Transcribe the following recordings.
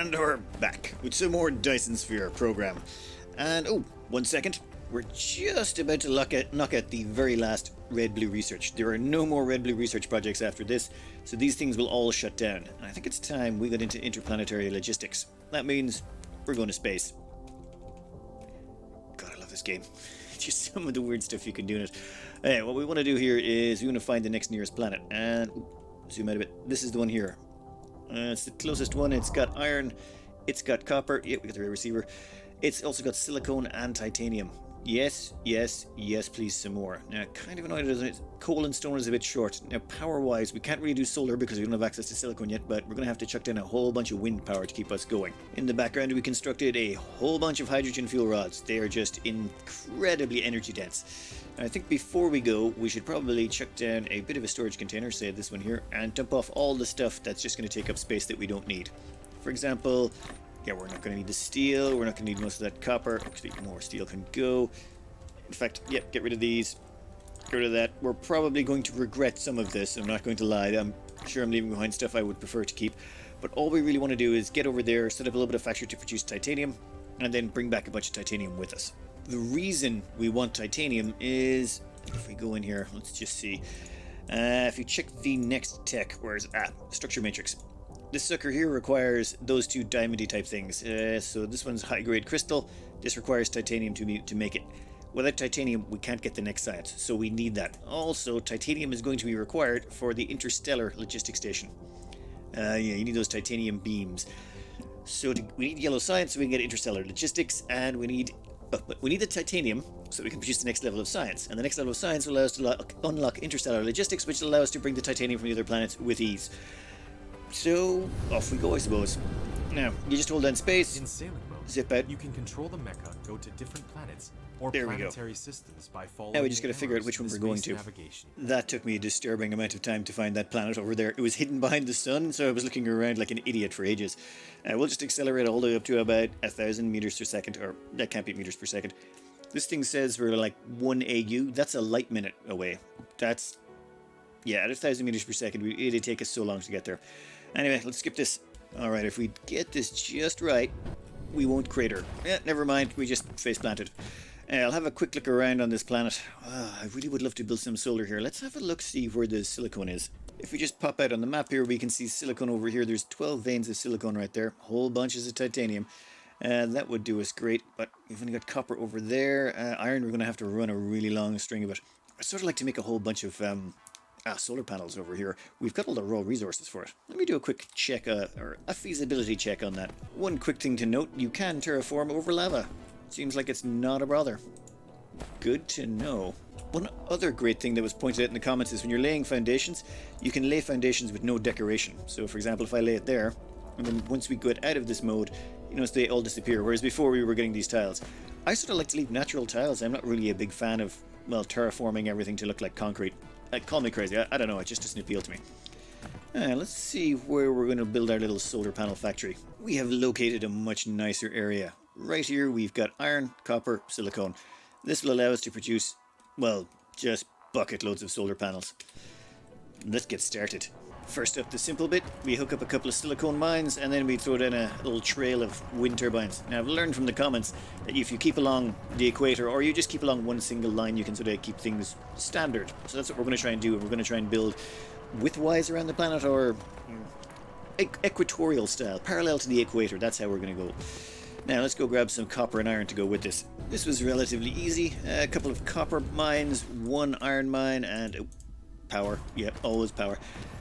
And we're back with some more Dyson Sphere Program. And oh, 1 second. We're just about to knock out the very last red-blue research. There are no more red-blue research projects after this, so these things will all shut down. And I think it's time we got into interplanetary logistics. That means we're going to space. God, I love this game. Just some of the weird stuff you can do in it. What we want to do here is we want to find the next nearest planet. And zoom out a bit. This is the one here. It's the closest one. It's got iron. It's got copper. Yeah, we got the receiver. It's also got silicone and titanium. Yes, yes, yes, please, some more. Now, kind of annoyed that coal and stone is a bit short. Now, power-wise, we can't really do solar because we don't have access to silicone yet, but we're going to have to chuck down a whole bunch of wind power to keep us going. In the background, we constructed a whole bunch of hydrogen fuel rods. They are just incredibly energy dense. Now, I think before we go, we should probably chuck down a bit of a storage container, say this one here, and dump off all the stuff that's just going to take up space that we don't need. For example, yeah, we're not going to need the steel, we're not going to need most of that copper. Actually, more steel can go. In fact, yep, get rid of these. Get rid of that. We're probably going to regret some of this, I'm not going to lie. I'm sure I'm leaving behind stuff I would prefer to keep. But all we really want to do is get over there, set up a little bit of factory to produce titanium, and then bring back a bunch of titanium with us. The reason we want titanium is, if we go in here, let's just see. If you check the next tech, where is it? Structure matrix. This sucker here requires those two diamondy type things. So this one's high grade crystal. This requires titanium to make it. Without titanium, we can't get the next science, so we need that. Also, titanium is going to be required for the interstellar logistics station. Yeah, you need those titanium beams. So we need yellow science so we can get interstellar logistics, and we need the titanium so we can produce the next level of science. And the next level of science will allow us to unlock interstellar logistics, which will allow us to bring the titanium from the other planets with ease. So, off we go, I suppose. Now, you just hold down space, in sailing mode, zip out. You can control the mecha go to different planets or There we planetary systems by following. Now we just got to figure out which one the we're going space to. Navigation. That took me a disturbing amount of time to find that planet over there. It was hidden behind the sun, so I was looking around like an idiot for ages. We'll just accelerate all the way up to about 1,000 meters per second, or that can't be meters per second. This thing says we're like 1 AU. That's a light minute away. That's, yeah, at 1,000 meters per second, it'd take us so long to get there. Anyway, let's skip this. Alright, if we get this just right, we won't crater. Yeah, never mind, we just face planted. I'll have a quick look around on this planet. I really would love to build some solar here. Let's have a look, see where the silicone is. If we just pop out on the map here, we can see silicone over here. There's 12 veins of silicone right there. Whole bunches of titanium. That would do us great, but we've only got copper over there. Iron, we're going to have to run a really long string of it. I'd sort of like to make a whole bunch of solar panels over here. We've got all the raw resources for it. Let me do a quick check, or a feasibility check on that. One quick thing to note, you can terraform over lava. Seems like it's not a bother. Good to know. One other great thing that was pointed out in the comments is when you're laying foundations, you can lay foundations with no decoration. So for example, if I lay it there, and then once we get out of this mode, you know, they all disappear, whereas before we were getting these tiles. I sort of like to leave natural tiles. I'm not really a big fan of, well, terraforming everything to look like concrete. Call me crazy, I don't know, it just doesn't appeal to me. Let's see where we're going to build our little solar panel factory. We have located a much nicer area. Right here we've got iron, copper, silicone. This will allow us to produce, well, just bucket loads of solar panels. Let's get started. First up, the simple bit, we hook up a couple of silicone mines and then we throw down a little trail of wind turbines. Now I've learned from the comments that if you keep along the equator or you just keep along one single line, you can sort of keep things standard. So that's what we're going to try and do. We're going to try and build widthwise around the planet, or equatorial style, parallel to the equator. That's how we're going to go. Now let's go grab some copper and iron to go with this. This was relatively easy. A couple of copper mines, one iron mine, and power. Yep, always power.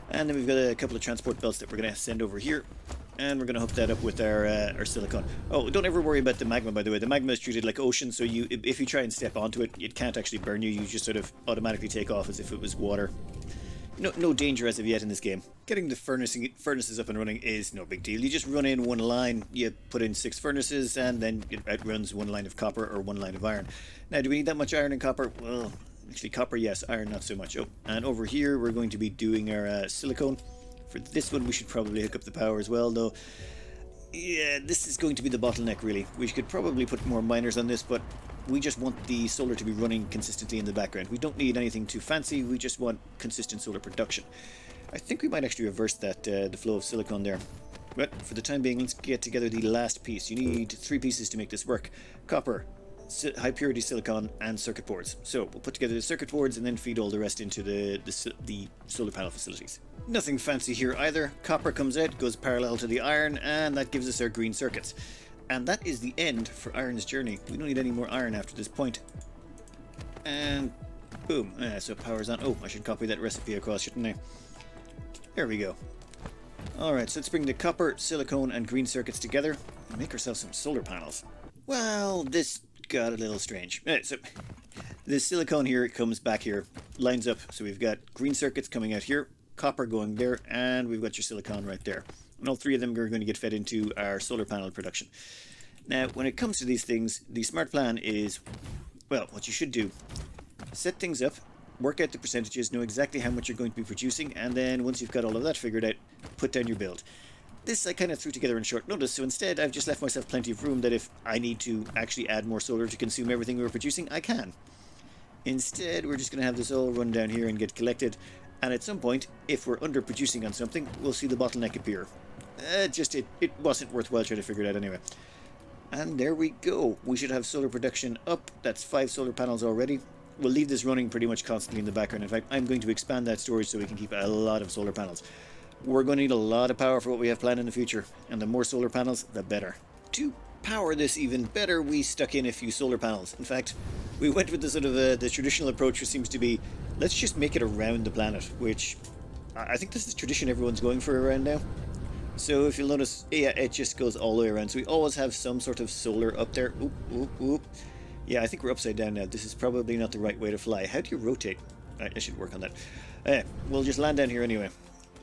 And then we've got a couple of transport belts that we're going to send over here. And we're going to hook that up with our silicon. Oh, don't ever worry about the magma, by the way. The magma is treated like ocean, so if you try and step onto it, it can't actually burn you. You just sort of automatically take off as if it was water. No danger as of yet in this game. Getting the furnaces up and running is no big deal. You just run in one line, you put in 6 furnaces, and then it outruns one line of copper or one line of iron. Now, do we need that much iron and copper? Well, actually copper, yes. Iron, not so much. Oh, and over here, we're going to be doing our silicone. For this one, we should probably hook up the power as well, though. Yeah, this is going to be the bottleneck, really. We could probably put more miners on this, but we just want the solar to be running consistently in the background. We don't need anything too fancy, we just want consistent solar production. I think we might actually reverse that, the flow of silicon there. But for the time being, let's get together the last piece. You need 3 pieces to make this work. Copper, high purity silicon, and circuit boards. So we'll put together the circuit boards and then feed all the rest into the solar panel facilities. Nothing fancy here either. Copper comes out, goes parallel to the iron, and that gives us our green circuits. And that is the end for iron's journey. We don't need any more iron after this point. And boom. So power's on. Oh, I should copy that recipe across, shouldn't I? There we go. Alright, so let's bring the copper, silicone, and green circuits together and make ourselves some solar panels. Well, this got a little strange. So the silicone here comes back here, lines up. So we've got green circuits coming out here, copper going there, and we've got your silicon right there. And all 3 of them are going to get fed into our solar panel production. Now, when it comes to these things, the smart plan is, well, what you should do, set things up, work out the percentages, know exactly how much you're going to be producing, and then once you've got all of that figured out, put down your build. This I kind of threw together in short notice, so instead I've just left myself plenty of room that if I need to actually add more solar to consume everything we're producing, I can. Instead, we're just going to have this all run down here and get collected, and at some point, if we're underproducing on something, we'll see the bottleneck appear. It wasn't worthwhile trying to figure it out anyway. And there we go. We should have solar production up. That's 5 solar panels already. We'll leave this running pretty much constantly in the background. In fact, I'm going to expand that storage so we can keep a lot of solar panels. We're going to need a lot of power for what we have planned in the future, and the more solar panels, the better. To power this even better, we stuck in a few solar panels. In fact, we went with the sort of the traditional approach, which seems to be, let's just make it around the planet, which I think this is the tradition everyone's going for around now. So if you'll notice, yeah, it just goes all the way around. So we always have some sort of solar up there. Oop, oop, oop. Yeah, I think we're upside down now. This is probably not the right way to fly. How do you rotate? I should work on that. We'll just land down here anyway.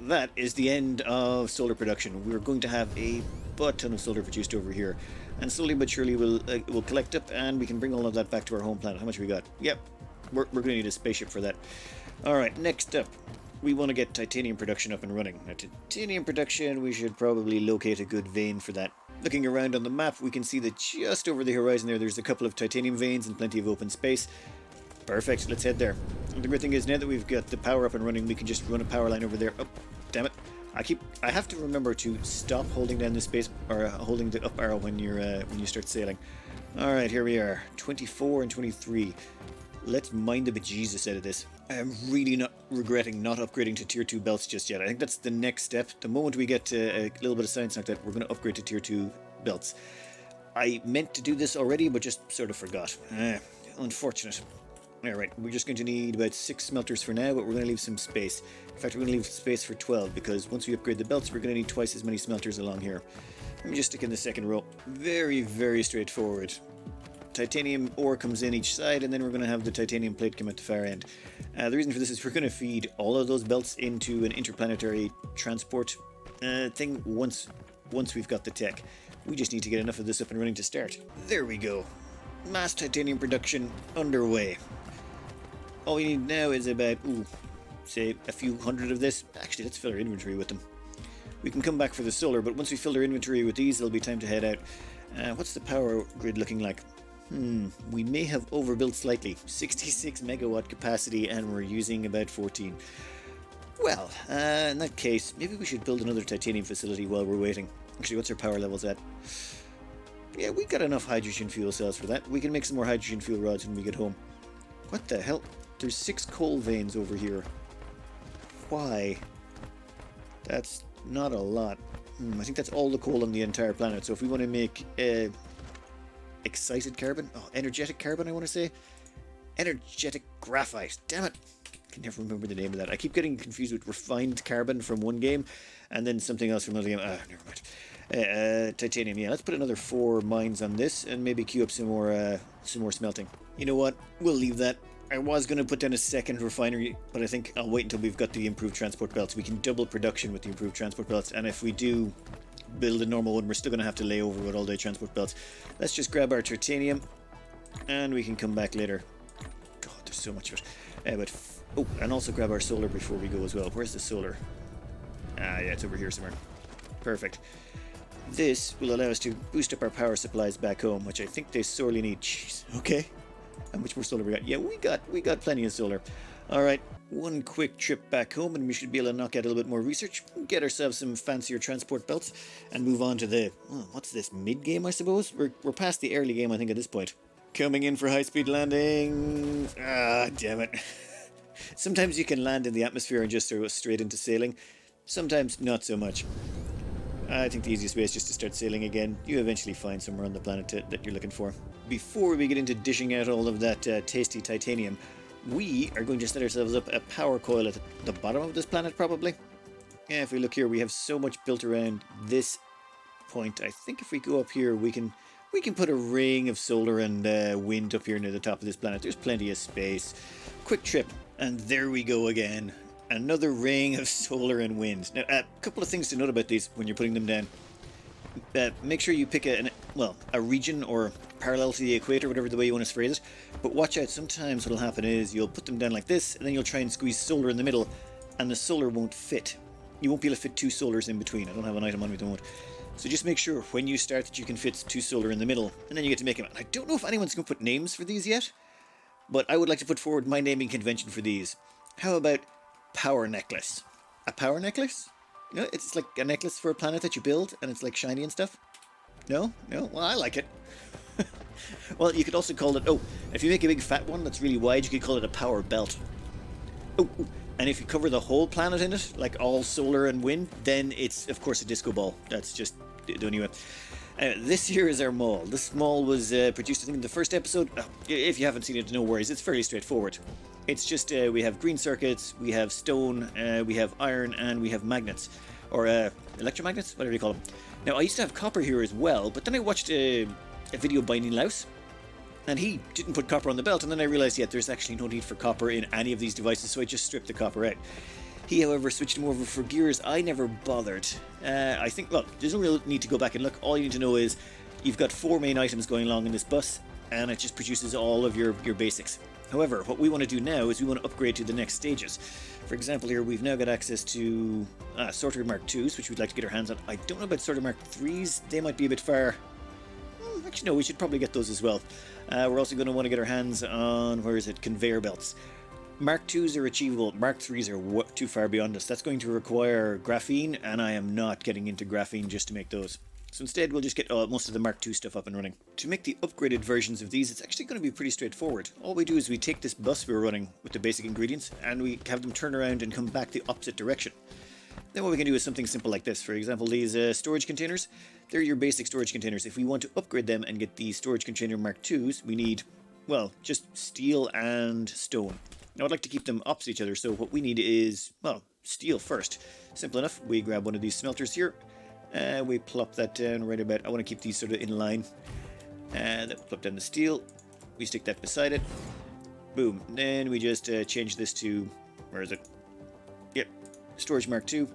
That is the end of solar production. We're going to have a butt ton of solar produced over here. And slowly but surely we'll collect up and we can bring all of that back to our home planet. How much we got? Yep, we're going to need a spaceship for that. Alright, next up. We want to get titanium production up and running. Now, titanium production, we should probably locate a good vein for that. Looking around on the map, we can see that just over the horizon there's a couple of titanium veins and plenty of open space. Perfect, let's head there. And the great thing is, now that we've got the power up and running, we can just run a power line over there. Oh, damn it. I have to remember to stop holding down the space, or holding the up arrow when you start sailing. Alright, here we are. 24 and 23. Let's mine the bejesus out of this. I'm really not regretting not upgrading to tier 2 belts just yet. I think that's the next step. The moment we get a little bit of science like that, we're going to upgrade to tier 2 belts. I meant to do this already, but just sort of forgot. Unfortunate. Alright, we're just going to need about 6 smelters for now, but we're going to leave some space. In fact, we're going to leave space for 12, because once we upgrade the belts, we're going to need twice as many smelters along here. Let me just stick in the second row. Very, very straightforward. Titanium ore comes in each side, and then we're going to have the titanium plate come at the far end. The reason for this is we're going to feed all of those belts into an interplanetary transport thing once we've got the tech. We just need to get enough of this up and running to start. There we go. Mass titanium production underway. All we need now is about, say, a few hundred of this. Actually, let's fill our inventory with them. We can come back for the solar, but once we fill our inventory with these, it'll be time to head out. What's the power grid looking like? We may have overbuilt slightly. 66 megawatt capacity, and we're using about 14. Well, in that case, maybe we should build another titanium facility while we're waiting. Actually, what's our power levels at? Yeah, we got enough hydrogen fuel cells for that. We can make some more hydrogen fuel rods when we get home. What the hell? There's 6 coal veins over here. Why? That's not a lot. I think that's all the coal on the entire planet. So if we want to make excited carbon, energetic carbon, I want to say, energetic graphite. Damn it! I can never remember the name of that. I keep getting confused with refined carbon from one game, and then something else from another game. Never mind. Titanium. Yeah, let's put another 4 mines on this, and maybe queue up some more smelting. You know what? We'll leave that. I was going to put down a second refinery, but I think I'll wait until we've got the improved transport belts. We can double production with the improved transport belts, and if we do build a normal one, we're still going to have to lay over with all the transport belts. Let's just grab our titanium, and we can come back later. God, there's so much of it. And also grab our solar before we go as well. Where's the solar? Yeah, it's over here somewhere. Perfect. This will allow us to boost up our power supplies back home, which I think they sorely need. Jeez, okay. How much more solar we got? Yeah, we got plenty of solar. Alright, one quick trip back home and we should be able to knock out a little bit more research, get ourselves some fancier transport belts, and move on to the, what's this, mid-game I suppose? We're past the early game I think at this point. Coming in for high-speed landing. Ah, damn it. Sometimes you can land in the atmosphere and just go straight into sailing. Sometimes not so much. I think the easiest way is just to start sailing again. You eventually find somewhere on the planet that you're looking for. Before we get into dishing out all of that tasty titanium, we are going to set ourselves up a power coil at the bottom of this planet, probably. Yeah, if we look here, we have so much built around this point. I think if we go up here, we can put a ring of solar and wind up here near the top of this planet. There's plenty of space. Quick trip, and there we go again. Another ring of solar and wind. Now, a couple of things to note about these when you're putting them down. Make sure you pick a region or parallel to the equator, whatever the way you want to phrase it. But watch out, sometimes what'll happen is you'll put them down like this, and then you'll try and squeeze solar in the middle, and the solar won't fit. You won't be able to fit two solars in between. I don't have an item on me at the moment. So just make sure when you start that you can fit two solar in the middle, and then you get to make them. I don't know if anyone's going to put names for these yet, but I would like to put forward my naming convention for these. How about power necklace? A power necklace? You know, it's like a necklace for a planet that you build, and it's like shiny and stuff. No? No? Well, I like it. Well, you could also call it, if you make a big fat one that's really wide, you could call it a power belt. And if you cover the whole planet in it, like all solar and wind, then it's, of course, a disco ball. That's just the only way. This here is our mall. This mall was produced, I think, in the first episode. If you haven't seen it, no worries. It's fairly straightforward. It's just we have green circuits, we have stone, we have iron, and we have magnets. Or electromagnets, whatever you call them. Now, I used to have copper here as well, but then I watched a video by Neil Laus, and he didn't put copper on the belt, and then I realised, there's actually no need for copper in any of these devices, so I just stripped the copper out. He, however, switched him over for gears. I never bothered. I think, look, there's no real need to go back and look. All you need to know is you've got 4 main items going along in this bus, and it just produces all of your basics. However, what we want to do now is we want to upgrade to the next stages. For example, here we've now got access to Sorter Mark 2s, which we'd like to get our hands on. I don't know about Sorter Mark 3s. They might be a bit far. Actually, no, we should probably get those as well. We're also going to want to get our hands on, conveyor belts. Mark 2s are achievable. Mark 3s are too far beyond us. That's going to require graphene, and I am not getting into graphene just to make those. So instead, we'll just get most of the Mark II stuff up and running. To make the upgraded versions of these, it's actually going to be pretty straightforward. All we do is we take this bus we were running with the basic ingredients, and we have them turn around and come back the opposite direction. Then what we can do is something simple like this. For example, these storage containers, they're your basic storage containers. If we want to upgrade them and get the storage container Mark IIs, we need, just steel and stone. Now, I'd like to keep them opposite each other, so what we need is, steel first. Simple enough. We grab one of these smelters here, we plop that down right about, I want to keep these sort of in line. And then plop down the steel. We stick that beside it. Boom. Then we just change this to, where is it? Yep, storage Mark II.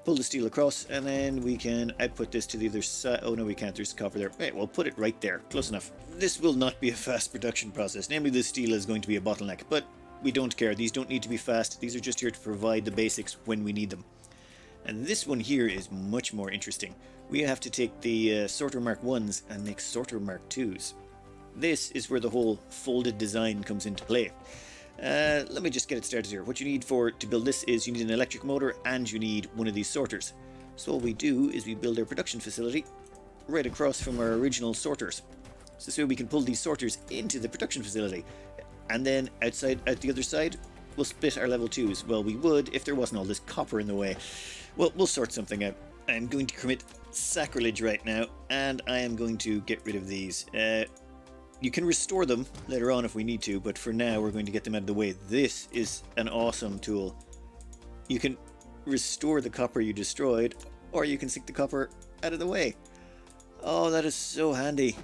Pull the steel across, and then we can output this to the other side. Oh no, we can't. There's copper there. Right, we'll put it right there. Close enough. This will not be a fast production process. Namely, the steel is going to be a bottleneck, but we don't care. These don't need to be fast. These are just here to provide the basics when we need them. And this one here is much more interesting. We have to take the Sorter Mark 1s and make Sorter Mark 2s. This is where the whole folded design comes into play. Let me just get it started here. What you need to build this is you need an electric motor and you need one of these sorters. So what we do is we build our production facility right across from our original sorters. So this way we can pull these sorters into the production facility. And then out the other side, we'll split our level 2s. Well, we would if there wasn't all this copper in the way. Well, we'll sort something out. I'm going to commit sacrilege right now, and I am going to get rid of these. You can restore them later on if we need to, but for now we're going to get them out of the way. This is an awesome tool. You can restore the copper you destroyed, or you can stick the copper out of the way. Oh, that is so handy.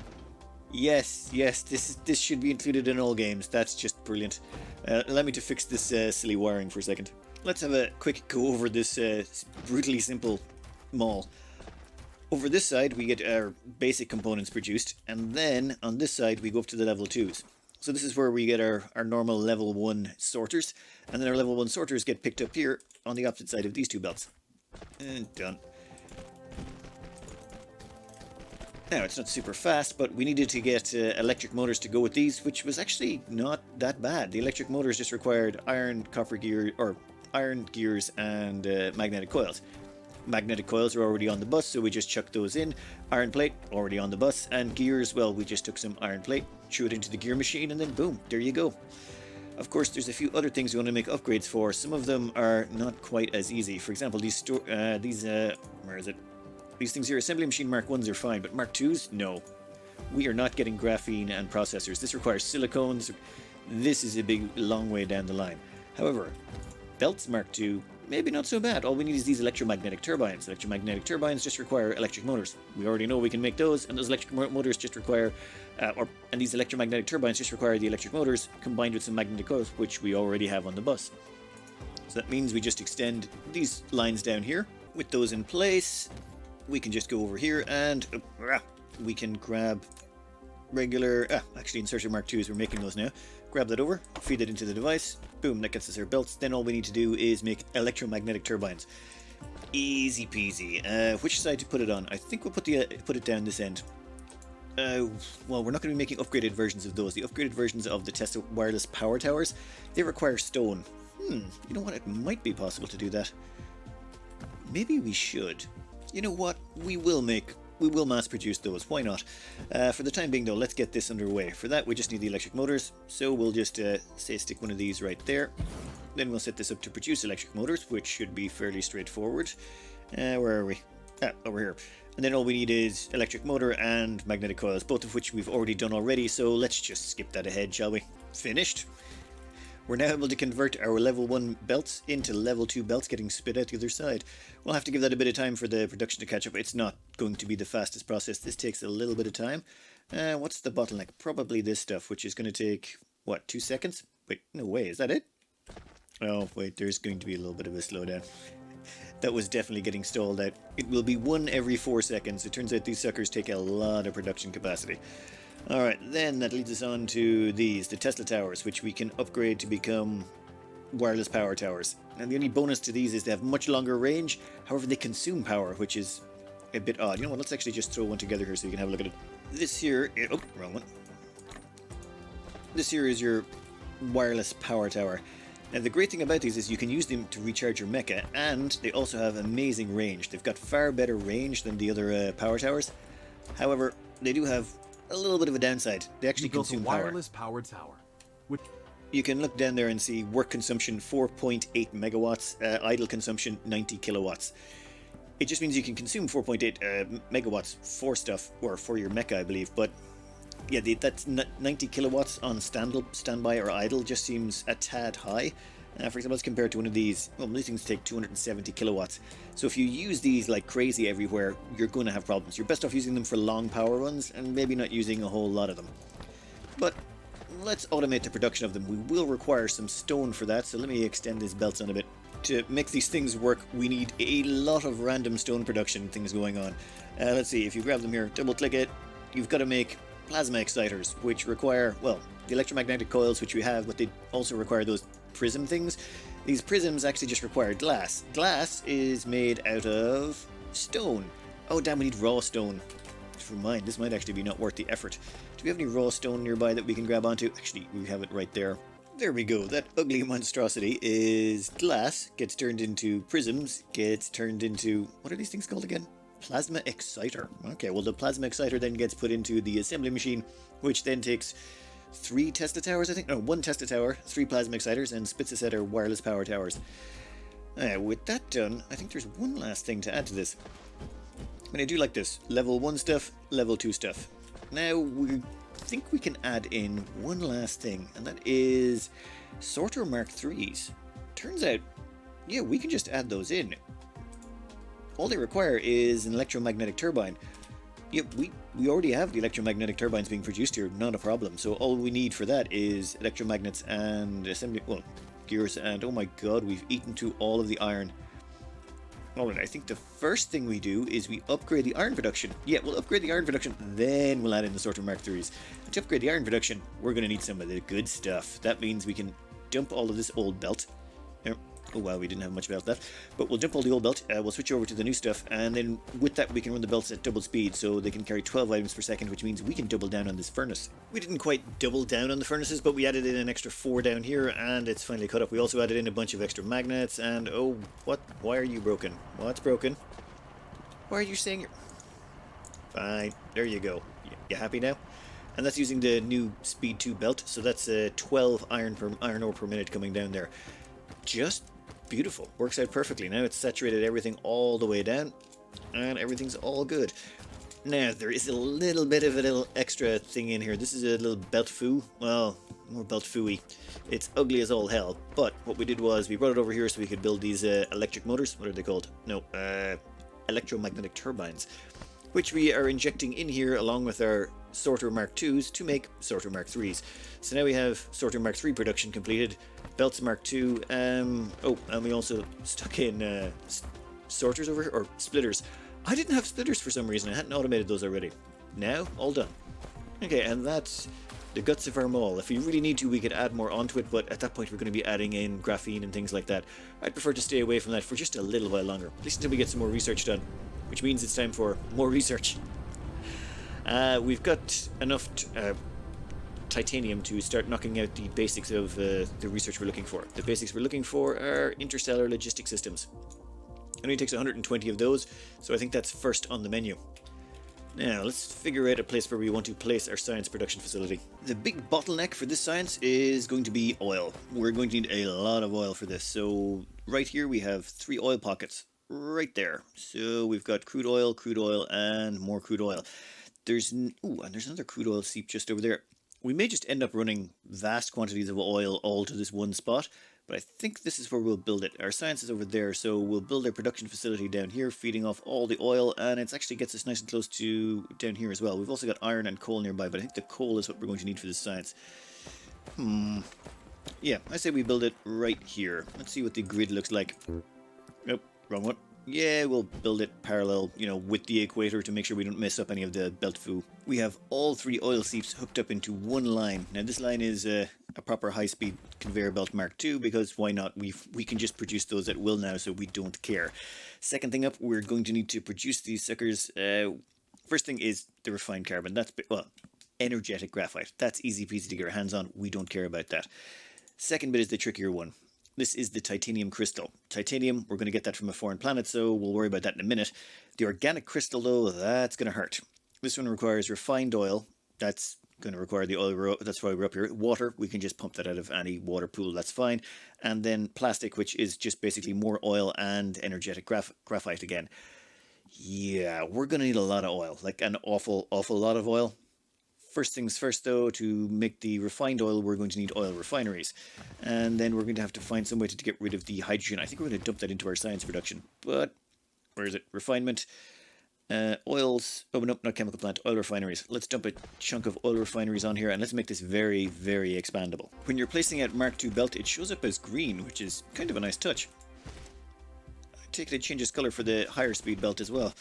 Yes, this should be included in all games. That's just brilliant. Allow me to fix this silly wiring for a second. Let's have a quick go over this brutally simple mall. Over this side, we get our basic components produced, and then on this side, we go up to the level 2s. So this is where we get our normal level 1 sorters, and then our level 1 sorters get picked up here on the opposite side of these two belts. And done. Now, it's not super fast, but we needed to get electric motors to go with these, which was actually not that bad. The electric motors just required iron, copper gear, or iron gears and magnetic coils. Magnetic coils are already on the bus, so we just chucked those in. Iron plate, already on the bus. And gears, well, we just took some iron plate, threw it into the gear machine, and then boom, there you go. Of course, there's a few other things we want to make upgrades for. Some of them are not quite as easy. For example, where is it? These things here, assembly machine Mark 1s are fine, but Mark 2s, no. We are not getting graphene and processors. This requires silicones. This is a big, long way down the line. However, belts Mark 2, maybe not so bad. All we need is these electromagnetic turbines. Electromagnetic turbines just require electric motors. We already know we can make those, and those electric motors just require, and these electromagnetic turbines just require the electric motors combined with some magnetic coils, which we already have on the bus. So that means we just extend these lines down here. With those in place, we can just go over here and we can grab regular, actually inserted Mark 2s, we're making those now. Grab that over, feed it into the device, boom, that gets us our belts. Then all we need to do is make electromagnetic turbines. Easy peasy. Which side to put it on? I think we'll put it down this end. Well, we're not going to be making upgraded versions of those. The upgraded versions of the Tesla wireless power towers, they require stone. You know what? It might be possible to do that. Maybe we should. You know what? We will mass produce those. Why not? For the time being though, let's get this underway. For that, we just need the electric motors. So we'll just say stick one of these right there. Then we'll set this up to produce electric motors, which should be fairly straightforward. Where are we? Over here. And then all we need is electric motor and magnetic coils, both of which we've already done already. So let's just skip that ahead, shall we? Finished. We're now able to convert our level 1 belts into level 2 belts getting spit out the other side. We'll have to give that a bit of time for the production to catch up. It's not going to be the fastest process. This takes a little bit of time. What's the bottleneck? Probably this stuff, which is going to take, what, 2 seconds? Wait, no way, is that it? Oh, wait, there's going to be a little bit of a slowdown. That was definitely getting stalled out. It will be 1 every 4 seconds. It turns out these suckers take a lot of production capacity. Alright, then that leads us on to these, the Tesla towers, which we can upgrade to become wireless power towers. And the only bonus to these is they have much longer range, however they consume power, which is a bit odd. You know what, let's actually just throw one together here so you can have a look at it. This here, oh, wrong one. This here is your wireless power tower. Now the great thing about these is you can use them to recharge your mecha, and they also have amazing range. They've got far better range than the other power towers. However, they do have a little bit of a downside. They actually consume power. Wireless power tower. Which you can look down there and see work consumption 4.8 megawatts, idle consumption 90 kilowatts. It just means you can consume 4.8 megawatts for stuff, or for your mecha, I believe, but yeah, that's 90 kilowatts on standby or idle just seems a tad high. For example, as compared to one of these, well, these things take 270 kilowatts. So if you use these like crazy everywhere, you're going to have problems. You're best off using them for long power runs and maybe not using a whole lot of them. But let's automate the production of them. We will require some stone for that, so let me extend these belts on a bit. To make these things work, we need a lot of random stone production things going on. Let's see, if you grab them here, double click it, you've got to make plasma exciters, which require, well, the electromagnetic coils, which we have, but they also require those prism things. These prisms actually just require glass. Glass is made out of stone. Oh damn, we need raw stone. For mine, this might actually be not worth the effort. Do we have any raw stone nearby that we can grab onto? Actually, we have it right there. There we go. That ugly monstrosity is glass, gets turned into prisms, gets turned into, what are these things called again? Plasma exciter. Okay, well the plasma exciter then gets put into the assembly machine, which then takes 3 Tesla towers, I think. No, 1 Tesla tower, 3 plasma exciters, and spits us out our wireless power towers. With that done, I think there's one last thing to add to this. And I do like this. Level 1 stuff, level 2 stuff. Now, we think we can add in one last thing, and that is sorter Mark 3s. Turns out, yeah, we can just add those in. All they require is an electromagnetic turbine. Yep, we already have the electromagnetic turbines being produced here, not a problem. So all we need for that is electromagnets and assembly, well, gears, and oh my god, we've eaten to all of the iron. Alright, I think the first thing we do is we upgrade the iron production. Yeah, we'll upgrade the iron production, then we'll add in the sorter Mark 3s. And to upgrade the iron production, we're going to need some of the good stuff. That means we can dump all of this old belt. Oh wow, we didn't have much belt left. But we'll jump all the old belt, we'll switch over to the new stuff, and then with that we can run the belts at double speed, so they can carry 12 items per second, which means we can double down on this furnace. We didn't quite double down on the furnaces, but we added in an extra 4 down here, and it's finally cut up. We also added in a bunch of extra magnets, and oh, what? Why are you broken? What's broken? Why are you saying you're... Fine, there you go. You happy now? And that's using the new Speed 2 belt, so that's 12 iron ore per minute coming down there. Just beautiful. Works out perfectly. Now it's saturated everything all the way down, and everything's all good. Now, there is a little bit of a little extra thing in here. This is a little belt foo. Well, more belt fooey. It's ugly as all hell, but what we did was we brought it over here so we could build these electric motors. What are they called? No, electromagnetic turbines, which we are injecting in here along with our Sorter Mark IIs to make Sorter Mark IIIs. So now we have Sorter Mark III production completed, Belts Mark II, oh, and we also stuck in sorters over here, or splitters. I didn't have splitters for some reason, I hadn't automated those already. Now, all done. Okay, and that's the guts of our mall. If we really need to, we could add more onto it, but at that point we're going to be adding in graphene and things like that. I'd prefer to stay away from that for just a little while longer, at least until we get some more research done, which means it's time for more research. We've got enough titanium to start knocking out the basics of the research we're looking for. The basics we're looking for are interstellar logistic systems. It only takes 120 of those, so I think that's first on the menu. Now, let's figure out a place where we want to place our science production facility. The big bottleneck for this science is going to be oil. We're going to need a lot of oil for this, so right here we have 3 oil pockets. Right there. So we've got crude oil, and more crude oil. There's another crude oil seep just over there. We may just end up running vast quantities of oil all to this one spot, but I think this is where we'll build it. Our science is over there, so we'll build our production facility down here, feeding off all the oil, and it actually gets us nice and close to down here as well. We've also got iron and coal nearby, but I think the coal is what we're going to need for this science. Yeah, I say we build it right here. Let's see what the grid looks like. Nope, wrong one. Yeah, we'll build it parallel, with the equator to make sure we don't mess up any of the belt foo. We have all 3 oil seeps hooked up into one line. Now this line is a proper high-speed conveyor belt Mark II, because why not? We can just produce those at will now, so we don't care. Second thing up, we're going to need to produce these suckers. First thing is the refined carbon. That's, well, energetic graphite. That's easy peasy to get our hands on. We don't care about that. Second bit is the trickier one. This is the titanium crystal. Titanium, we're going to get that from a foreign planet, so we'll worry about that in a minute. The organic crystal, though, that's going to hurt. This one requires refined oil. That's going to require the oil, that's why we're up here. Water, we can just pump that out of any water pool, that's fine. And then plastic, which is just basically more oil and energetic graphite again. Yeah, we're going to need a lot of oil, like an awful lot of oil. First things first, though, to make the refined oil, we're going to need oil refineries. And then we're going to have to find some way to get rid of the hydrogen. I think we're going to dump that into our science production. But, where is it? Refinement. Oils. Oh, no, not chemical plant. Oil refineries. Let's dump a chunk of oil refineries on here, and let's make this very, very expandable. When you're placing out Mark II belt, it shows up as green, which is kind of a nice touch. I take it changes color for the higher speed belt as well.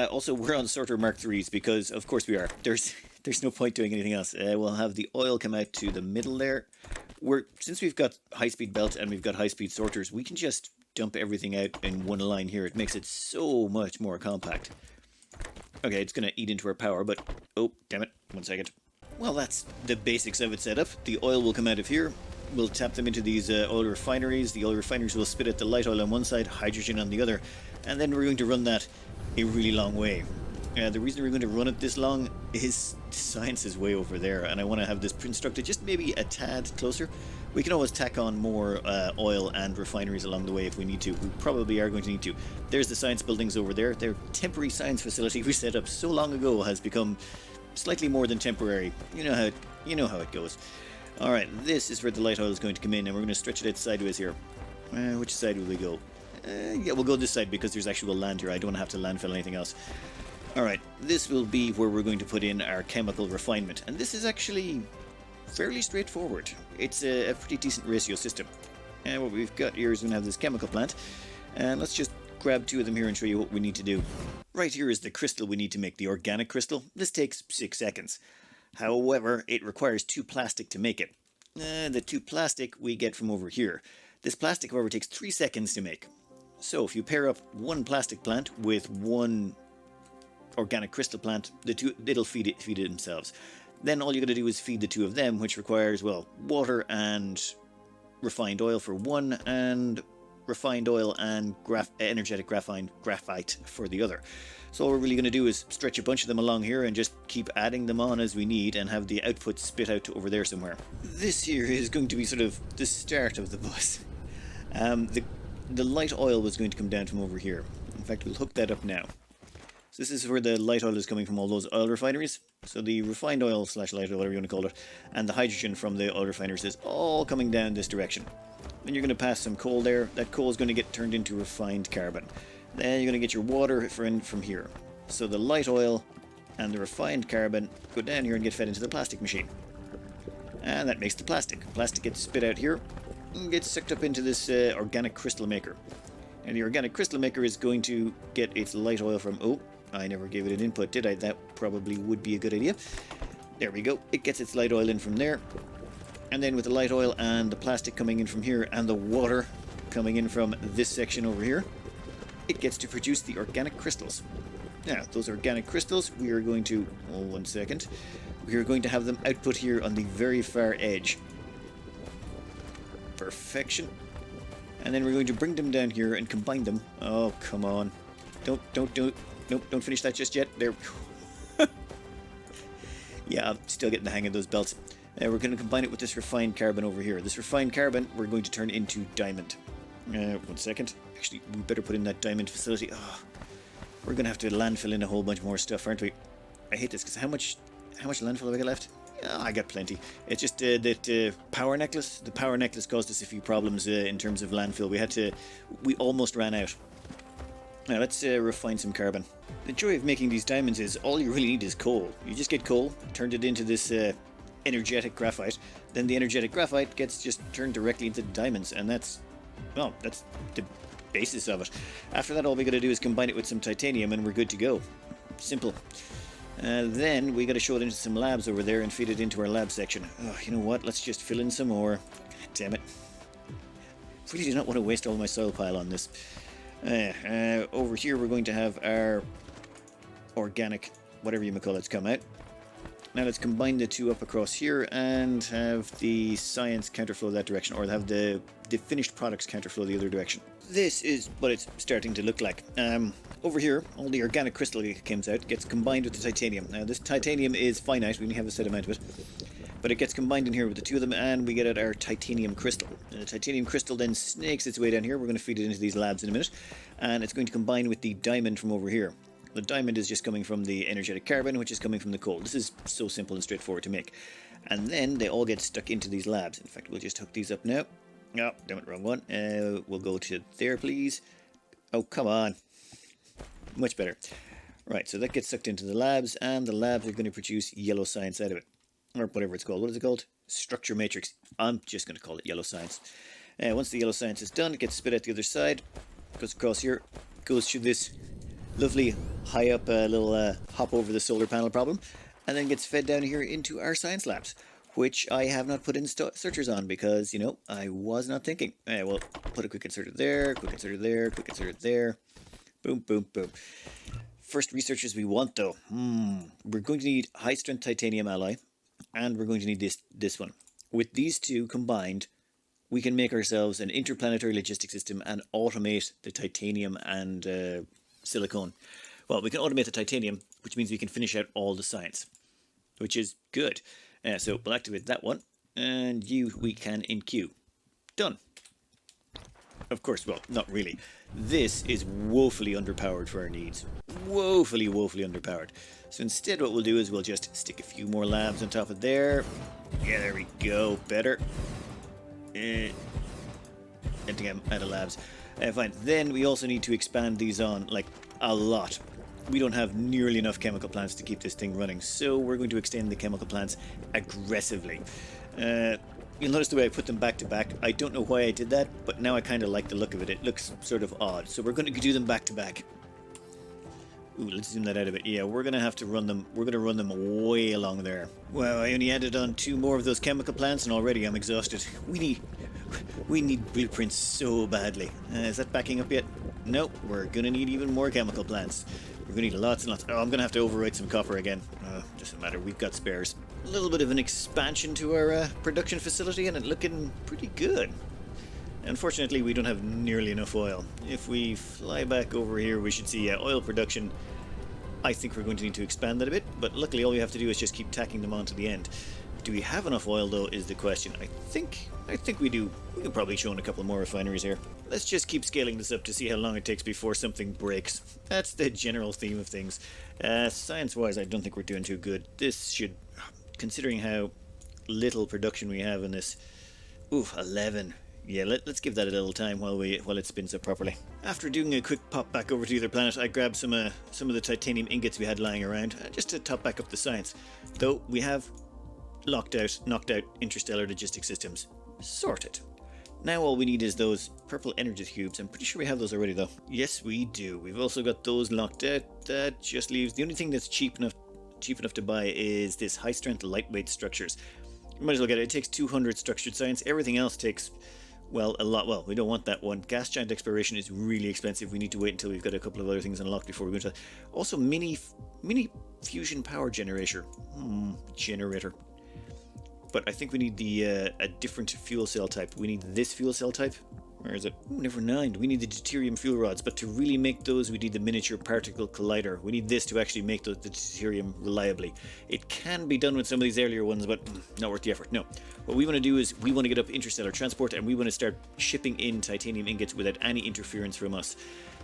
Also, we're on Sorter Mark IIIs because, of course, we are. There's no point doing anything else. We'll have the oil come out to the middle there. Since we've got high-speed belt and we've got high-speed sorters, we can just dump everything out in one line here. It makes it so much more compact. Okay, it's going to eat into our power, but... Oh, damn it. 1 second. Well, that's the basics of it set up. The oil will come out of here. We'll tap them into these oil refineries. The oil refineries will spit out the light oil on one side, hydrogen on the other, and then we're going to run that a really long way. The reason we're going to run it this long is science is way over there, and I want to have this constructed just maybe a tad closer. We can always tack on more oil and refineries along the way if we need to. We probably are going to need to. There's the science buildings over there. Their temporary science facility we set up so long ago has become slightly more than temporary. You know how it goes. Alright, this is where the light oil is going to come in, and we're going to stretch it out sideways here. Which side will we go? Yeah, we'll go this side because there's actual land here. I don't have to landfill anything else. Alright, this will be where we're going to put in our chemical refinement. And this is actually fairly straightforward. It's a pretty decent ratio system. And what we've got here is we're going to have this chemical plant. And let's just grab 2 of them here and show you what we need to do. Right here is the crystal we need to make, the organic crystal. This takes 6 seconds. However, it requires 2 plastic to make it. The 2 plastic we get from over here. This plastic, however, takes 3 seconds to make. So if you pair up one plastic plant with one organic crystal plant, it'll feed it themselves. Then all you got to do is feed the two of them, which requires, well, water and refined oil for one, and refined oil and energetic graphite for the other. So all we're really going to do is stretch a bunch of them along here and just keep adding them on as we need and have the output spit out to over there somewhere. This here is going to be sort of the start of the bus. The light oil was going to come down from over here. In fact, we'll hook that up now. So this is where the light oil is coming from, all those oil refineries. So the refined oil / light oil, whatever you want to call it, and the hydrogen from the oil refineries is all coming down this direction. Then you're going to pass some coal there. That coal is going to get turned into refined carbon. Then you're going to get your water from here. So the light oil and the refined carbon go down here and get fed into the plastic machine. And that makes the plastic. Plastic gets spit out here and gets sucked up into this organic crystal maker. And the organic crystal maker is going to get its light oil from... Oh, I never gave it an input, did I? That probably would be a good idea. There we go. It gets its light oil in from there. And then with the light oil and the plastic coming in from here and the water coming in from this section over here, it gets to produce the organic crystals. Now, those organic crystals, we are going to... Oh, 1 second. We are going to have them output here on the very far edge. Perfection. And then we're going to bring them down here and combine them. Oh, come on. Nope, don't finish that just yet. There. Yeah, I'm still getting the hang of those belts. We're going to combine it with this refined carbon over here. This refined carbon we're going to turn into diamond. 1 second. Actually, we better put in that diamond facility. Oh, we're going to have to landfill in a whole bunch more stuff, aren't we? I hate this because how much landfill have I got left? Oh, I got plenty. It's just that power necklace. The power necklace caused us a few problems in terms of landfill. We almost ran out. Now let's refine some carbon. The joy of making these diamonds is all you really need is coal. You just get coal, turned it into this energetic graphite. Then the energetic graphite gets just turned directly into diamonds, and that's the basis of it. After that, all we got to do is combine it with some titanium, and we're good to go. Simple. Then we got to show it into some labs over there and feed it into our lab section. Oh, you know what? Let's just fill in some more. God damn it. Really do not want to waste all my soil pile on this. Over here we're going to have our organic, whatever you may call it, come out. Now let's combine the two up across here and have the science counterflow that direction, or have the finished products counterflow the other direction. This is what it's starting to look like. Over here, all the organic crystal that comes out gets combined with the titanium. Now this titanium is finite, we only have a set amount of it. But it gets combined in here with the two of them, and we get out our titanium crystal. And the titanium crystal then snakes its way down here. We're going to feed it into these labs in a minute. And it's going to combine with the diamond from over here. The diamond is just coming from the energetic carbon, which is coming from the coal. This is so simple and straightforward to make. And then they all get stuck into these labs. In fact, we'll just hook these up now. Oh, damn it, wrong one. We'll go to there, please. Oh, come on. Much better. Right, so that gets sucked into the labs, and the labs are going to produce yellow science out of it. Or whatever it's called. What is it called? Structure matrix. I'm just going to call it yellow science. Once the yellow science is done, it gets spit out the other side. Goes across here. Goes through this lovely high up little hop over the solar panel problem. And then gets fed down here into our science labs. Which I have not put in searchers on because, you know, I was not thinking. Well, put a quick inserter there, quick inserter there, quick inserter there. Boom, boom, boom. First researchers we want though. We're going to need high strength titanium alloy. And we're going to need this one. With these two combined, we can make ourselves an interplanetary logistic system and automate the titanium and silicone. Well, we can automate the titanium, which means we can finish out all the science, which is good. So we'll activate that one, and we can enqueue. Done. Of course, well, not really. This is woefully underpowered for our needs. Woefully underpowered. So instead what we'll do is we'll just stick a few more labs on top of there. Yeah, there we go. Better. And again, out of labs. Fine. Then we also need to expand these on, like, a lot. We don't have nearly enough chemical plants to keep this thing running, so we're going to extend the chemical plants aggressively. You'll notice the way I put them back to back. I don't know why I did that, but now I kind of like the look of it. It looks sort of odd. So we're going to do them back to back. Ooh, let's zoom that out a bit. Yeah, we're going to have to run them. We're going to run them way along there. Well, I only added on 2 more of those chemical plants, and already I'm exhausted. We We need blueprints so badly. Is that backing up yet? Nope, we're gonna need even more chemical plants. We're gonna need lots and lots. Oh, I'm gonna have to overwrite some copper again. Doesn't matter, we've got spares. A little bit of an expansion to our production facility and it's looking pretty good. Unfortunately, we don't have nearly enough oil. If we fly back over here, we should see oil production. I think we're going to need to expand that a bit, but luckily all we have to do is just keep tacking them on to the end. Do we have enough oil, though, is the question. I think we do. We can probably show in a couple more refineries here. Let's just keep scaling this up to see how long it takes before something breaks. That's the general theme of things. Science-wise, I don't think we're doing too good. This should, considering how little production we have in this... Oof, 11. Yeah, let's give that a little time while it spins up properly. After doing a quick pop back over to the other planet, I grabbed some of the titanium ingots we had lying around, just to top back up the science. Though we have knocked out interstellar logistic systems. Sorted. Now all we need is those purple energy cubes. I'm pretty sure we have those already, though. Yes, we do. We've also got those locked out. That just leaves... The only thing that's cheap enough to buy is this high-strength lightweight structures. You might as well get it. It takes 200 structured science. Everything else takes... Well, a lot. Well, we don't want that one. Gas giant exploration is really expensive. We need to wait until we've got a couple of other things unlocked before we go into that. Also, mini fusion power generator. Generator. But I think we need a different fuel cell type. We need this fuel cell type. Where is it? Ooh, never mind. We need the deuterium fuel rods. But to really make those, we need the miniature particle collider. We need this to actually make the deuterium reliably. It can be done with some of these earlier ones, but not worth the effort. No. What we want to do is we want to get up interstellar transport and we want to start shipping in titanium ingots without any interference from us.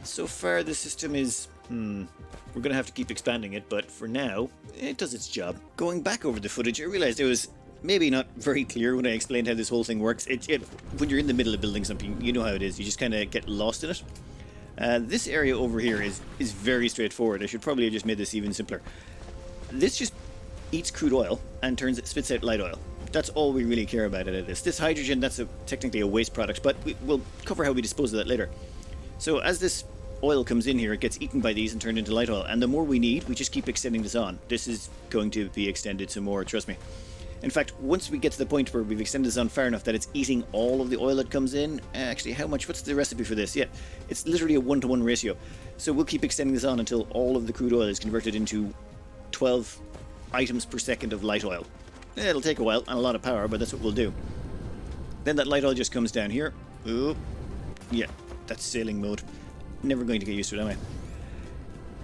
So far, the system is... We're going to have to keep expanding it, but for now, it does its job. Going back over the footage, I realized it was... maybe not very clear when I explained how this whole thing works. When you're in the middle of building something, you know how it is. You just kind of get lost in it. This area over here is very straightforward. I should probably have just made this even simpler. This just eats crude oil and spits out light oil. That's all we really care about out of this. This hydrogen, that's technically a waste product, but we'll cover how we dispose of that later. So as this oil comes in here, it gets eaten by these and turned into light oil. And the more we need, we just keep extending this on. This is going to be extended some more, trust me. In fact, once we get to the point where we've extended this on far enough that it's eating all of the oil that comes in, actually, what's the recipe for this? Yeah, it's literally a 1-to-1 ratio. So we'll keep extending this on until all of the crude oil is converted into 12 items per second of light oil. It'll take a while and a lot of power, but that's what we'll do. Then that light oil just comes down here. Oop. Yeah, that's sailing mode. Never going to get used to it, am I?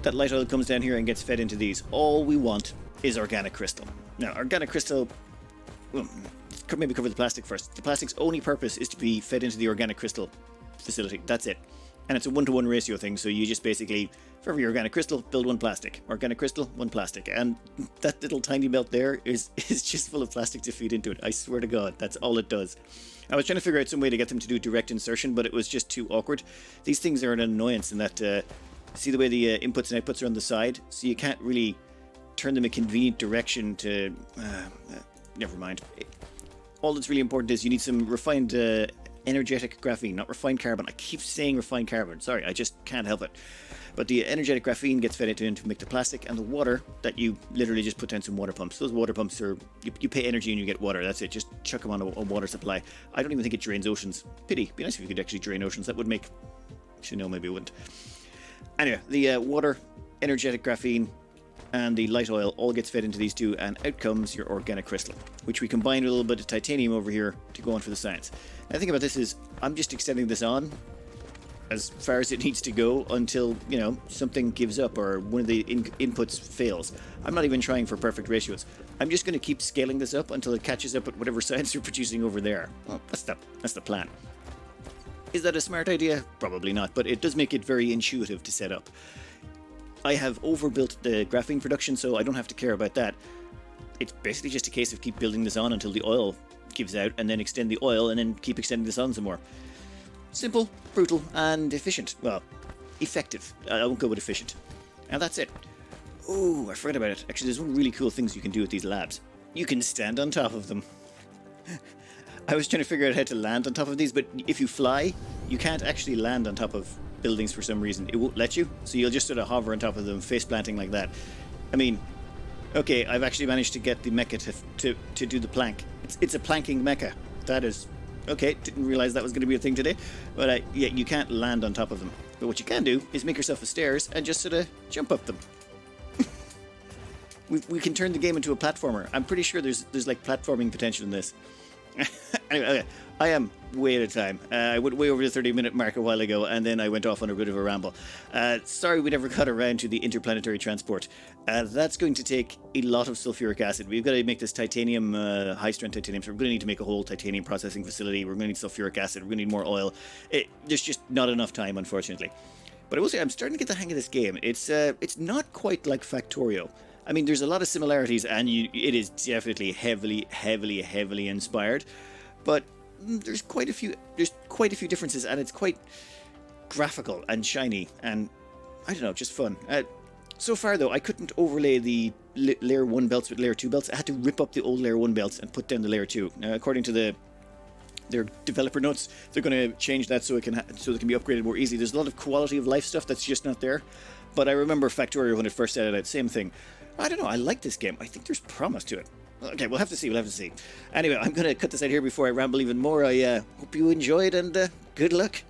That light oil comes down here and gets fed into these. All we want is organic crystal. Now, organic crystal... Well, maybe cover the plastic first. The plastic's only purpose is to be fed into the organic crystal facility. That's it. And it's a 1-to-1 ratio thing, so you just basically, for every organic crystal, build one plastic. Organic crystal, one plastic. And that little tiny belt there is just full of plastic to feed into it. I swear to God, that's all it does. I was trying to figure out some way to get them to do direct insertion, but it was just too awkward. These things are an annoyance in that, see the way the inputs and outputs are on the side? So you can't really turn them a convenient direction to... never mind. All that's really important is you need some refined energetic graphene, not refined carbon. I keep saying refined carbon. Sorry, I just can't help it. But the energetic graphene gets fed into to make the plastic, and the water that you literally just put down some water pumps. Those water pumps are... You pay energy and you get water. That's it. Just chuck them on a water supply. I don't even think it drains oceans. Pity. It'd be nice if you could actually drain oceans. That would make... Actually, no, maybe it wouldn't. Anyway, the water, energetic graphene, and the light oil all gets fed into these two, and out comes your organic crystal, which we combine with a little bit of titanium over here to go on for the science. Now, the thing about this is, I'm just extending this on as far as it needs to go until, you know, something gives up or one of the inputs fails. I'm not even trying for perfect ratios. I'm just going to keep scaling this up until it catches up at whatever science you're producing over there. Well, that's the plan. Is that a smart idea? Probably not, but it does make it very intuitive to set up. I have overbuilt the graphene production, so I don't have to care about that. It's basically just a case of keep building this on until the oil gives out, and then extend the oil, and then keep extending this on some more. Simple, brutal, and efficient. Well, effective. I won't go with efficient. And that's it. Oh, I forgot about it. Actually, there's one really cool things you can do with these labs. You can stand on top of them. I was trying to figure out how to land on top of these, but if you fly, you can't actually land on top of buildings for some reason. It won't let you, so you'll just sort of hover on top of them, face planting like that. I mean, okay, I've actually managed to get the mecha to do the plank. It's a planking mecha. That is Okay, didn't realize that was going to be a thing today. But yeah, you can't land on top of them. But what you can do is make yourself a stairs and just sort of jump up them. We can turn the game into a platformer. I'm pretty sure there's like platforming potential in this. Anyway, okay. I am way out of time. I went way over the 30-minute mark a while ago, and then I went off on a bit of a ramble. Sorry we never got around to the interplanetary transport. That's going to take a lot of sulfuric acid. We've got to make this titanium, high-strength titanium, so we're going to need to make a whole titanium processing facility. We're going to need sulfuric acid. We're going to need more oil. There's just not enough time, unfortunately. But I will say, I'm starting to get the hang of this game. It's not quite like Factorio. I mean, there's a lot of similarities, and it is definitely heavily inspired. But there's quite a few differences, and it's quite graphical and shiny, and I don't know, just fun. So far though, I couldn't overlay the layer 1 belts with layer 2 belts. I had to rip up the old layer 1 belts and put down the layer 2. Now, according to their developer notes, they're going to change that so they can be upgraded more easily. There's a lot of quality of life stuff that's just not there. But I remember Factorio when it first started out, same thing. I don't know, I like this game. I think there's promise to it. Okay, we'll have to see. Anyway, I'm going to cut this out here before I ramble even more. I hope you enjoyed, and good luck.